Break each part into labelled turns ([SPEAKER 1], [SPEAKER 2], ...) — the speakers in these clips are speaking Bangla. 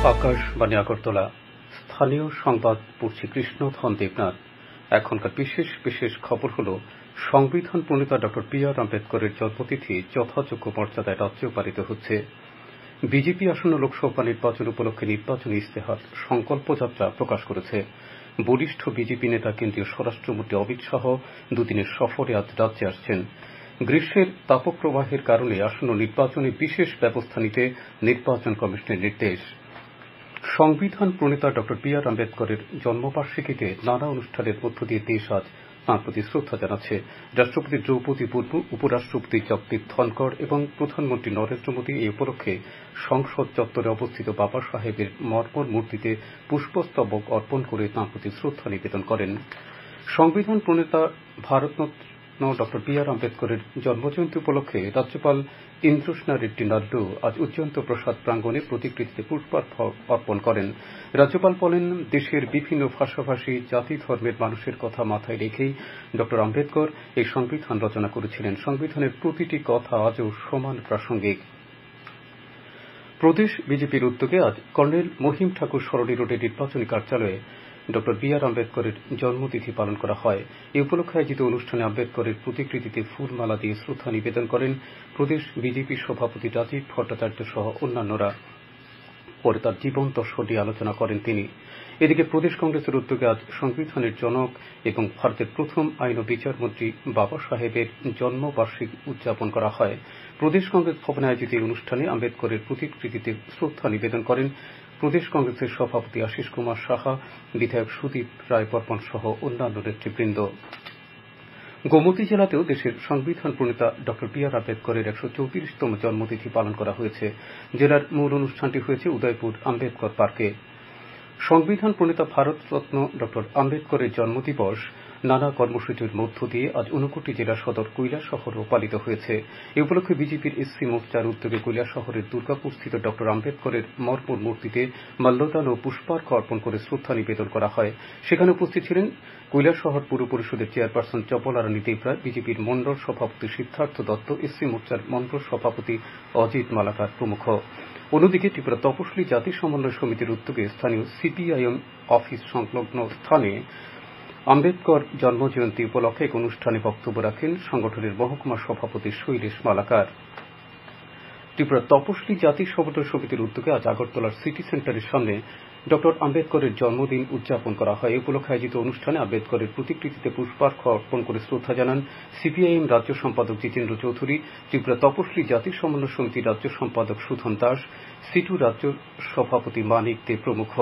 [SPEAKER 1] আকাশবাণী আগরতলা। স্থানীয় সংবাদ পড়ছি কৃষ্ণধন দেবনাথ। এখনকার বিশেষ বিশেষ খবর হল, সংবিধান প্রণেতা ড বি.আর. আম্বেদকরের জন্মতিথি যথাযোগ্য মর্যাদায় রাজ্যেও পালিত হচ্ছে। বিজেপি আসন্ন লোকসভা নির্বাচন উপলক্ষে নির্বাচনী ইস্তেহার সংকল্প যাত্রা প্রকাশ করেছে। বরিষ্ঠ বিজেপি নেতা কেন্দ্রীয় স্বরাষ্ট্রমন্ত্রী অমিত শাহ দুদিনের সফরে আজ রাজ্যে আসছেন। গ্রীষ্মের তাপপ্রবাহের কারণে আসন্ন নির্বাচনে বিশেষ ব্যবস্থা নিতে নির্বাচন কমিশনের নির্দেশ। সংবিধান প্রণেতা ড বি.আর. আম্বেদকরের জন্মবার্ষিকীতে নানা অনুষ্ঠানের মধ্য দিয়ে দেশ আজ তাঁর প্রতি শ্রদ্ধা জানাচ্ছে। রাষ্ট্রপতি দ্রৌপদী মুর্মু, উপরাষ্ট্রপতি জগদীপ ধনখড় এবং প্রধানমন্ত্রী নরেন্দ্র মোদী এই উপলক্ষে সংসদ চত্বরে অবস্থিত বাবা সাহেবের মর্মর মূর্তিতে পুষ্পস্তবক অর্পণ করে তাঁর প্রতি শ্রদ্ধা নিবেদন করেন। সংবিধান প্রণেতা ভারতরত্ন ড বি.আর. আম্বেদকরের জন্মজয়ন্তী উপলক্ষে রাজ্যপাল ইন্দ্রসেনা রেড্ডি নাইডু আজ উজ্জয়ন্ত প্রসাদ প্রাঙ্গণে প্রতিকৃতিতে পুষ্পার্ঘ্য অর্পণ করেন। রাজ্যপাল বলেন, দেশের বিভিন্ন ভাষাভাষী জাতি ধর্মের মানুষের কথা মাথায় রেখেই ড আম্বেদকর এই সংবিধান রচনা করেছিলেন। সংবিধানের প্রতিটি কথা আজও সমান প্রাসঙ্গিক। প্রদেশ বিজেপির উদ্যোগে আজ কর্নেল মহিম ঠাকুর সরণি রোডের নির্বাচনী কার্যালয়ে ড বি.আর. আম্বেদকরের জন্মতিথি পালন করা হয়। এই উপলক্ষে আয়োজিত অনুষ্ঠানে আম্বেদকরের প্রতিকৃতিতে ফুলমালা দিয়ে শ্রদ্ধা নিবেদন করেন প্রদেশ বিজেপি সভাপতি রাজীব ভট্টাচার্য সহ অন্যান্যরা। পরে তার জীবন দর্শন নিয়ে আলোচনা করেন তিনি। এদিকে প্রদেশ কংগ্রেসের উদ্যোগে আজ সংবিধানের জনক এবং ভারতের প্রথম আইন ও বিচারমন্ত্রী বাবা সাহেবের জন্মবার্ষিকী উদযাপন করা হয়। প্রদেশ কংগ্রেস ভবনে আয়োজিত এই অনুষ্ঠানে আম্বেদকরের প্রতিকৃতিতে শ্রদ্ধা নিবেদন করেন প্রদেশ কংগ্রেসের সভাপতি আশিস কুমার সাহা, বিধায়ক সুদীপ রায় বর্মন সহ অন্যান্য নেতৃবৃন্দ। গোমতী জেলাতেও দেশের সংবিধান প্রণেতা ড বি.আর. আম্বেদকরের ১৩৪তম জন্মতিথি পালন করা হয়েছে। জেলার মূল অনুষ্ঠানটি হয়েছে উদয়পুর আম্বেদকর পার্কে। সংবিধান প্রণেতা ভারতরত্ন ড আম্বেদকরের জন্মদিবস নানা কর্মসূচির মধ্য দিয়ে আজ ঊনকোটি জেলা সদর কৈলাসহরেও পালিত হয়েছে। এ উপলক্ষে বিজেপির এসসি মোর্চার উদ্যোগে কৈলাসহরের দুর্গাপুরস্থিত ড আম্বেদকরের মর্মর মূর্তিতে মাল্যদান ও পুষ্পার্ঘ্য অর্পণ করে শ্রদ্ধা নিবেদন করা হয়। সেখানে উপস্থিত ছিলেন কৈলাসহর পুর পরিষদের চেয়ারপারসন চপলা রানী দেবরায়, বিজেপির মন্ডল সভাপতি সিদ্ধার্থ দত্ত, এসসি মোর্চার মন্ডল সভাপতি অজিত মালাকার প্রমুখ। অন্যদিকে ত্রিপুরা তপশিলি জাতি সমন্বয় সমিতির উদ্যোগে স্থানীয় সিপিআইএম অফিস সংলগ্ন স্থানে আম্বেদকর জন্মজয়ন্তী উপলক্ষে এক অনুষ্ঠানে বক্তব্য রাখেন সংগঠনের মহকুমা সভাপতি শৈলেশ মালাকার। ত্রিপুরা তপশিলি জাতি সমন্বয় সমিতির উদ্যোগে আজ আগরতলার সিটি সেন্টারের সামনে ড আম্বেদকরের জন্মদিন উদযাপন করা হয়। এই উপলক্ষে আয়োজিত অনুষ্ঠানে আম্বেদকরের প্রতিকৃতিতে পুষ্পার্ঘ্য অর্পণ করে শ্রদ্ধা জানান সিপিআইএম রাজ্য সম্পাদক জিতেন্দ্র চৌধুরী, ত্রিপুরা তপশিলি জাতি সমন্বয় সমিতির রাজ্য সম্পাদক সুধন দাস, সিটু রাজ্য সভাপতি মানিক দে প্রমুখ।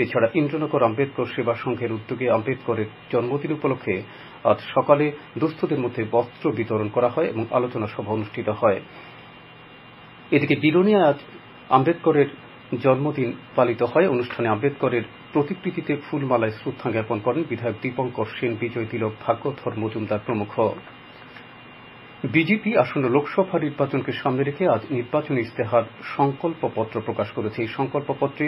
[SPEAKER 1] এছাড়া ইন্দ্রনগর আম্বেদকর সেবা সংঘের উদ্যোগে আম্বেদকরের জন্মদিন উপলক্ষে আজ সকালে দুস্থদের মধ্যে বস্ত্র বিতরণ করা হয় এবং আলোচনা সভা অনুষ্ঠিত হয়। এদিকে বিলোনিয়ায় আজ আম্বেদকরের জন্মদিন পালিত হয়। অনুষ্ঠানে আম্বেদকরের প্রতিকৃতিতে ফুলমালায় শ্রদ্ধা জ্ঞাপন করেন বিধায়ক দীপঙ্কর সেন, বিজয় তিলক, ভাগ্যধর মজুমদার প্রমুখ। বিজেপি আসন্ন লোকসভা নির্বাচনকে সামনে রেখে আজ নির্বাচনী ইস্তেহার সংকল্পপত্র প্রকাশ করেছে। এই সংকল্পপত্রে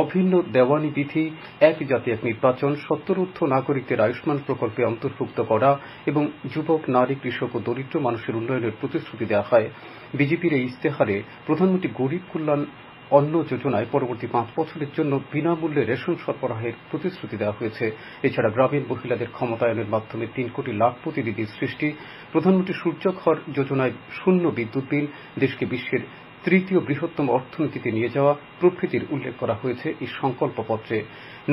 [SPEAKER 1] অভিন্ন দেওয়ানি বিধি, এক জাতি এক নির্বাচন, ৭০ ঊর্ধ্ব নাগরিকদের আয়ুষ্মান প্রকল্পে অন্তর্ভুক্ত করা এবং যুবক, নারী, কৃষক ও দরিদ্র মানুষের উন্নয়নের প্রতিশ্রুতি দেওয়া হয়। বিজেপির এই ইস্তেহারে প্রধানমন্ত্রী গরিব কল্যাণ অন্ন যোজনায় পরবর্তী ৫ বছরের জন্য বিনামূল্যে রেশন সরবরাহের প্রতিশ্রুতি দেওয়া হয়েছে। এছাড়া গ্রামীণ মহিলাদের ক্ষমতায়নের মাধ্যমে ৩ কোটি লাখপতি দিদির সৃষ্টি, প্রধানমন্ত্রী সূর্যঘর যোজনায় শূন্য বিদ্যুৎ বিল, দেশকে বিশ্বের তৃতীয় বৃহত্তম অর্থনীতিতে নিয়ে যাওয়া প্রভৃতির উল্লেখ করা হয়েছে এই সংকল্পপত্রে।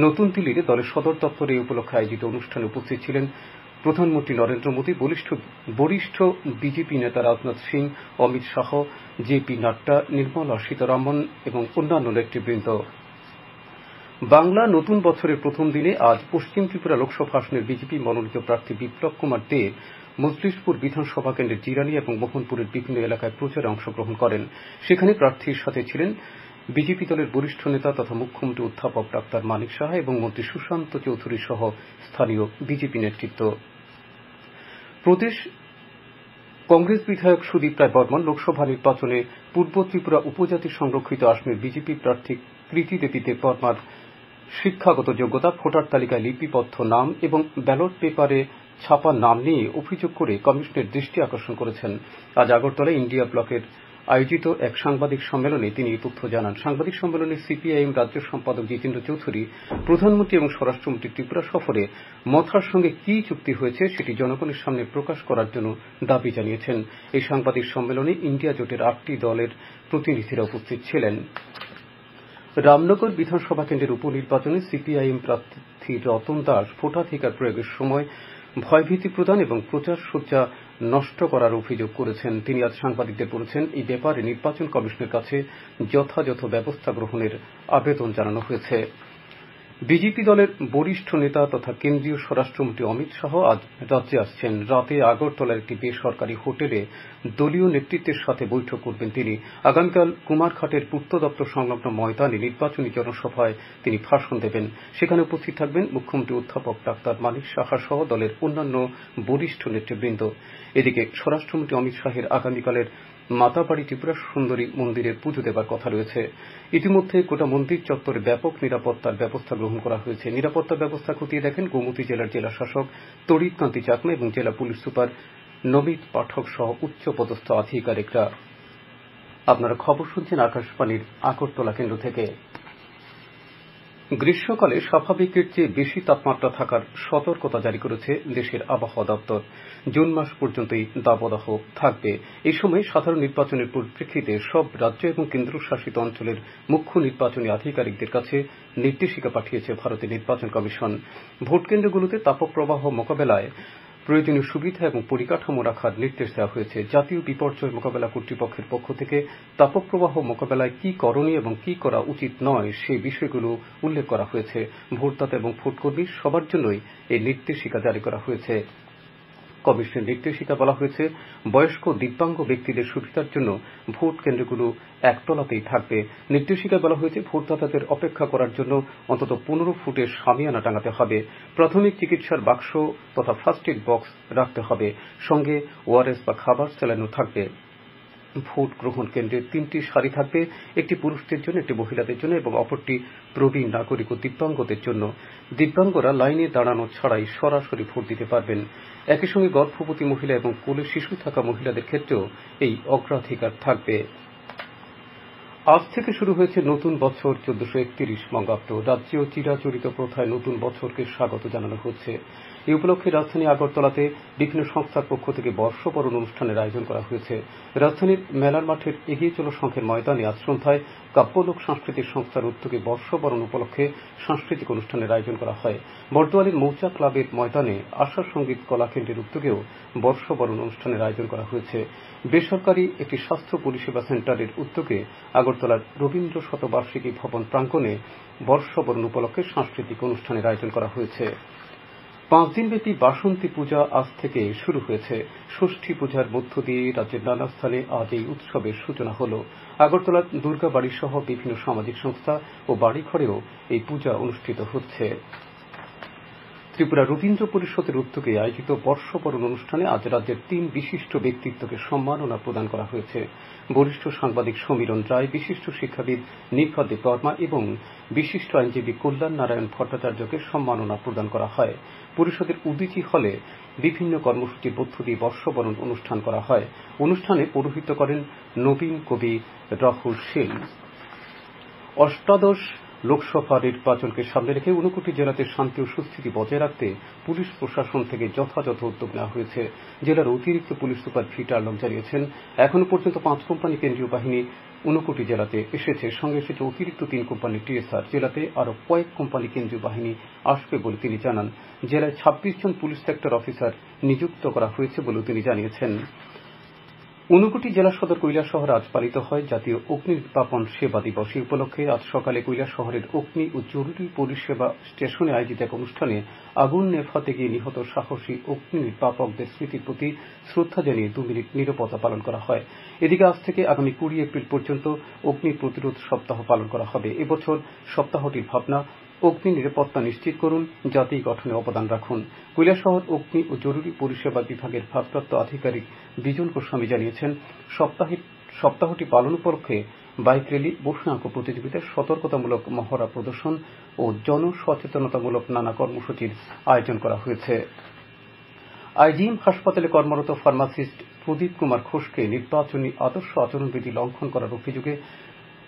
[SPEAKER 1] নতুন দিল্লির দলের সদর দপ্তরে এই উপলক্ষে আয়োজিত অনুষ্ঠানে উপস্থিত ছিলেন প্রধানমন্ত্রী নরেন্দ্র মোদী, বরিষ্ঠ বিজেপি নেতা রাজনাথ সিং, অমিত শাহ, জে.পি. নাড্ডা, নির্মলা সীতারামন এবং অন্যান্য নেতৃবৃন্দ। বাংলা নতুন বছরের প্রথম দিনে আজ পশ্চিম ত্রিপুরা লোকসভা আসনের বিজেপি মনোনীত প্রার্থী বিপ্লব কুমার দেব মজলিশপুর বিধানসভা কেন্দ্রের জিরানী এবং মোহনপুরের বিভিন্ন এলাকায় প্রচারে অংশগ্রহণ করেন। সেখানে প্রার্থীর সাথে ছিলেন বিজেপি দলের বরিষ্ঠ নেতা তথা মুখ্যমন্ত্রী অধ্যাপক ডাক্তার মানিক সাহা এবং মন্ত্রী সুশান্ত চৌধুরী সহ স্থানীয় বিজেপি নেতৃত্ব। প্রদেশ কংগ্রেস বিধায়ক সুদীপ রায় বর্মন লোকসভা নির্বাচনে পূর্ব ত্রিপুরা উপজাতি সংরক্ষিত আসনের বিজেপি প্রার্থী কৃতি দেবী দেববর্মার শিক্ষাগত যোগ্যতা, ভোটার তালিকায় লিপিবদ্ধ নাম এবং ব্যালট পেপারে ছাপা নাম নিয়ে অভিযোগ করে কমিশনের দৃষ্টি আকর্ষণ করেছেন। আজ আগরতলায় ইন্ডিয়া ব্লকের আয়োজিত এক সাংবাদিক সম্মেলনে তিনি এই তথ্য জানান। সাংবাদিক সম্মেলনে সিপিআইএম রাজ্য সম্পাদক জিতেন্দ্র চৌধুরী প্রধানমন্ত্রী এবং স্বরাষ্ট্রমন্ত্রী ত্রিপুরা সফরে মথার সঙ্গে কি চুক্তি হয়েছে সেটি জনগণের সামনে প্রকাশ করার জন্য দাবি জানিয়েছেন। এই সাংবাদিক সম্মেলনে ইন্ডিয়া জোটের 8টি দলের প্রতিনিধিরা উপস্থিত ছিলেন। রামনগর বিধানসভা কেন্দ্রের উপনির্বাচনে সিপিআইএম প্রার্থী রতন দাস ভোটাধিকার প্রয়োগের সময় ভয়ভীতি প্রদান এবং প্রচারসজ্জা নষ্ট করার অভিযোগ করেছেন। তিনি আজ সাংবাদিকদের বলেছেন, এই ব্যাপারে নির্বাচন কমিশনের কাছে যথাযথ ব্যবস্থা গ্রহণের আবেদন জানানো হয়েছে। বিজেপি দলের বরিষ্ঠ নেতা তথা কেন্দ্রীয় স্বরাষ্ট্রমন্ত্রী অমিত শাহ আজ রাজ্যে আসছেন। রাতে আগরতলার একটি বেসরকারি হোটেলে দলীয় নেতৃত্বের সাথে বৈঠক করবেন তিনি। আগামীকাল কুমারঘাটের পূর্ত দপ্তর সংলগ্ন ময়দানে নির্বাচনী জনসভায় তিনি ভাষণ দেবেন। সেখানে উপস্থিত থাকবেন মুখ্যমন্ত্রী অধ্যাপক ডাক্তার মানিক সাহা সহ দলের অন্যান্য বরিষ্ঠ নেতৃবৃন্দ। এদিকে স্বরাষ্ট্রমন্ত্রী অমিত শাহের আগামীকালের মাতাবাড়ি ত্রিপুরা সুন্দরী মন্দিরে পুজো দেবার কথা রয়েছে। ইতিমধ্যে গোটা মন্দির চত্বরে ব্যাপক নিরাপত্তার ব্যবস্থা গ্রহণ করা হয়েছে। নিরাপত্তা ব্যবস্থা খতিয়ে দেখেন গোমতী জেলার জেলাশাসক তড়িৎ কান্তি চাকমা এবং জেলা পুলিশ সুপার নমিত পাঠক সহ উচ্চপদস্থ আধিকারিকরা। আপনারা খবর শুনছেন আকাশবাণীর আগরতলা কেন্দ্র থেকে। গ্রীষ্মকালে স্বাভাবিকের চেয়ে বেশি তাপমাত্রা থাকার সতর্কতা জারি করেছে দেশের আবহাওয়া দপ্তর। জুন মাস পর্যন্ত এই দাবদাহ থাকবে। এই সময় সাধারণ নির্বাচনের পরিপ্রেক্ষিতে সব রাজ্য এবং কেন্দ্রশাসিত অঞ্চলের মুখ্য নির্বাচনী আধিকারিকদের কাছে নির্দেশিকা পাঠিয়েছে ভারতের নির্বাচন কমিশন। ভোটকেন্দ্রগুলোতে তাপপ্রবাহ মোকাবেলায় প্রয়োজনীয় সুবিধা এবং পরিকাঠামো রাখার নির্দেশ দেওয়া হয়েছে। জাতীয় বিপর্যয় মোকাবেলা কর্তৃপক্ষের পক্ষ থেকে তাপপ্রবাহ মোকাবেলায় কি করণীয় এবং কি করা উচিত নয় সেই বিষয়গুলো উল্লেখ করা হয়েছে। ভোটদাতা এবং ভোটকর্মী সবার জন্যই এই নির্দেশিকা জারি করা হয়েছে। কমিশনের নির্দেশিকা বলা হয়েছে, বয়স্ক দিব্যাঙ্গ ব্যক্তিদের সুবিধার জন্য ভোট কেন্দ্রগুলো একতলাতেই থাকবে। নির্দেশিকায় বলা হয়েছে, ভোটদাতাদের অপেক্ষা করার জন্য অন্তত 15 ফুটের শামিয়ানা টাঙাতে হবে। প্রাথমিক চিকিৎসার বাক্স তথা ফার্স্ট এড বক্স রাখতে হবে। সঙ্গে ওআরএস বা খাবার স্যালাইনও থাকবে। ভোট গ্রহণ কেন্দ্রে 3টি সারি থাকবে, একটি পুরুষদের জন্য, একটি মহিলাদের জন্য এবং অপরটি প্রবীণ নাগরিক ও দিব্যাঙ্গদের জন্য। দিব্যাঙ্গরা লাইনে দাঁড়ানো ছাড়াই সরাসরি ভোট দিতে পারবেন। একই সঙ্গে গর্ভবতী মহিলা এবং কোলে শিশু থাকা মহিলাদের ক্ষেত্রেও এই অগ্রাধিকার থাকবে। আজ থেকে শুরু হয়েছে নতুন বছর 1431 বঙ্গাব্দ। রাজ্যেও চিরাচরিত প্রথায় নতুন বছরকে স্বাগত জানানো হচ্ছে। এই উপলক্ষে রাজধানী আগরতলাতে বিভিন্ন সংস্থার পক্ষ থেকে বর্ষবরণ অনুষ্ঠানের আয়োজন করা হয়েছে। রাজধানীর মেলার মাঠের এগিয়ে চলো সংঘের ময়দানে আজ সন্ধ্যায় কাব্যলোক সাংস্কৃতিক সংস্থার উদ্যোগে বর্ষবরণ উপলক্ষে সাংস্কৃতিক অনুষ্ঠানের আয়োজন করা হয়। বর্দোয়ালির মৌচা ক্লাবের ময়দানে আশা সঙ্গীত কলা কেন্দ্রের উদ্যোগেও বর্ষবরণ অনুষ্ঠানের আয়োজন করা হয়েছে। বেসরকারি একটি স্বাস্থ্য পরিষেবা সেন্টারের উদ্যোগে আগরতলার রবীন্দ্র শতবার্ষিকী ভবন প্রাঙ্গণে বর্ষবরণ উপলক্ষে সাংস্কৃতিক অনুষ্ঠানের আয়োজন করা হয়েছে। 5 দিনব্যাপী বাসন্তী পূজা আজ থেকে শুরু হয়েছে। ষষ্ঠী পূজার মধ্য দিয়ে রাজ্যের নানা স্থানে আজ এই উৎসবের সূচনা হল। আগরতলার দুর্গা বাড়ি সহ বিভিন্ন সামাজিক সংস্থা ও বাড়িঘরেও এই পূজা অনুষ্ঠিত হচ্ছে। ত্রিপুরা রবীন্দ্র পরিষদের উদ্যোগে আয়োজিত বর্ষবরণ অনুষ্ঠানে আজ রাজ্যের 3 বিশিষ্ট ব্যক্তিত্বকে সম্মাননা প্রদান করা হয়েছে। বরিষ্ঠ সাংবাদিক সমীরণ রায়, বিশিষ্ট শিক্ষাবিদ নির্ভা দেববর্মা এবং বিশিষ্ট আইনজীবী কল্যাণ নারায়ণ ভট্টাচার্যকে সম্মাননা প্রদান করা হয়। পরিষদের উদীচী হলে বিভিন্ন কর্মসূচির মধ্য দিয়ে বর্ষবরণ অনুষ্ঠান করা হয়। অনুষ্ঠানে পৌরোহিত্য করেন নবীন কবি রাহুল শীল। অষ্টাদশ লোকসভা নির্বাচনকে সামনে রেখে ঊনকোটি জেলাতে শান্তি ও সুস্থিতি বজায় রাখতে পুলিশ প্রশাসন থেকে যথাযথ উদ্যোগ নেওয়া হয়েছে। জেলার অতিরিক্ত পুলিশ সুপার ভি টার্লং জানিয়েছেন, এখনো পর্যন্ত 5 কোম্পানি কেন্দ্রীয় বাহিনী ঊনকোটি জেলাতে এসেছে। সঙ্গে এসেছে অতিরিক্ত 3 কোম্পানি টিএসআর। জেলাতে আরও কয়েক কোম্পানি কেন্দ্রীয় বাহিনী আসবে বলে তিনি জানান। জেলায় 26 জন পুলিশ সেক্টর অফিসার নিযুক্ত করা হয়েছে বলেও তিনি জানিয়েছেন। ঊনকোটি জেলা সদর কৈলাসহরে আজ পালিত হয় জাতীয় অগ্নি নির্বাপন সেবা দিবস। এই উপলক্ষে আজ সকালে কৈলাসহরের অগ্নি ও জরুরি পরিষেবা স্টেশনে আয়োজিত এক অনুষ্ঠানে আগুন নেভাতে গিয়ে নিহত সাহসী অগ্নি নির্বাপকদের স্মৃতির প্রতি শ্রদ্ধা জানিয়ে 2 মিনিট নীরবতা পালন করা হয়। এদিকে আজ থেকে আগামী 20 এপ্রিল পর্যন্ত অগ্নি প্রতিরোধ সপ্তাহ পালন করা হবে। এবছর সপ্তাহটির ভাবনা, অগ্নি নিরাপত্তা নিশ্চিত করুন, জাতি গঠনে অবদান রাখুন। কৈলাসহর অগ্নি ও জরুরি পরিষেবা বিভাগের ভারপ্রাপ্ত আধিকারিক বিজন গোস্বামী জানিয়েছেন, সপ্তাহটি পালন উপলক্ষে বাইক র্যালি, বসুয়াঙ্ক প্রতিযোগিতা, সতর্কতামূলক মহড়া প্রদর্শন ও জনসচেতনতামূলক নানা কর্মসূচির আয়োজন করা হয়েছে। আইজিএম হাসপাতালে কর্মরত ফার্মাসিস্ট প্রদীপ কুমার ঘোষকে নির্বাচনী আদর্শ আচরণবিধি লঙ্ঘন করার অভিযোগে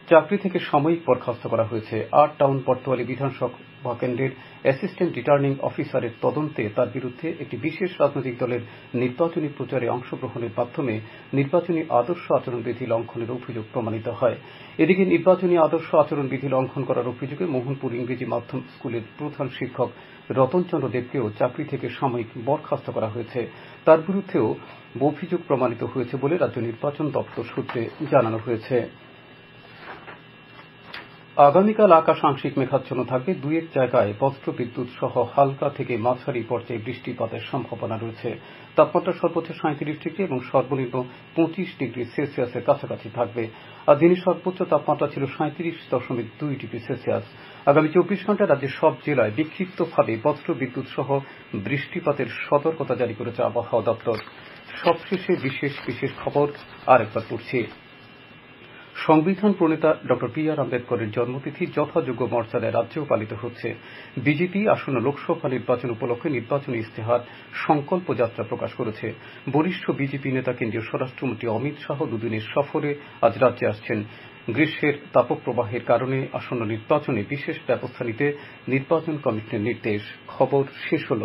[SPEAKER 1] চাকরি থেকে সাময়িক বরখাস্ত করা হয়েছে। ৮ টাউন বটতোয়ালী বিধানসভা কেন্দ্রের অ্যাসিস্ট্যান্ট রিটার্নিং অফিসারের তদন্তে তার বিরুদ্ধে একটি বিশেষ রাজনৈতিক দলের নির্বাচনী প্রচারে অংশগ্রহণের মাধ্যমে নির্বাচনী আদর্শ আচরণবিধি লঙ্ঘনের অভিযোগ প্রমাণিত হয়। এদিকে নির্বাচনী আদর্শ আচরণবিধি লঙ্ঘন করার অভিযোগে মোহনপুর ইংরেজি মাধ্যম স্কুলের প্রধান শিক্ষক রতনচন্দ্র দেবকেও চাকরি থেকে সাময়িক বরখাস্ত করা হয়েছে। তার বিরুদ্ধেও অভিযোগ প্রমাণিত হয়েছে বলে রাজ্য নির্বাচন দপ্তর সূত্রে জানানো হয়েছে। আগামীকাল আকাশ আংশিক মেঘাচ্ছন্ন থাকবে। দুই এক জায়গায় বজ্রবিদ্যুৎ সহ হালকা থেকে মাঝারি পর্যায়ে বৃষ্টিপাতের সম্ভাবনা রয়েছে। তাপমাত্রা সর্বোচ্চ ৩৭ ডিগ্রি এবং সর্বনিম্ন ২৫ ডিগ্রি সেলসিয়াসের কাছাকাছি থাকবে। আর দিনের সর্বোচ্চ তাপমাত্রা ছিল ৩৭.২ ডিগ্রি সেলসিয়াস। আগামী ২৪ ঘন্টায় রাজ্যের সব জেলায় বিক্ষিপ্তভাবে বজ্রবিদ্যুৎ সহ বৃষ্টিপাতের সতর্কতা জারি করেছে আবহাওয়া দপ্তর। সবশেষে বিশেষ খবর আরেকবার পড়ছি। সংবিধান প্রণেতা ড বি আর আম্বেদকরের জন্মতিথি যথাযোগ্য মর্যাদায় রাজ্যেও পালিত হচ্ছে। বিজেপি আসন্ন লোকসভা নির্বাচন উপলক্ষে নির্বাচনী ইস্তেহার সংকল্প যাত্রা প্রকাশ করেছে। বরিষ্ঠ বিজেপি নেতা কেন্দ্রীয় স্বরাষ্ট্রমন্ত্রী অমিত শাহ দুদিনের সফরে আজ রাজ্যে আসছেন। গ্রীষ্মের তাপপ্রবাহের কারণে আসন্ন নির্বাচনে বিশেষ ব্যবস্থা নিতে নির্বাচন কমিশনের নির্দেশ। খবর শেষ হল।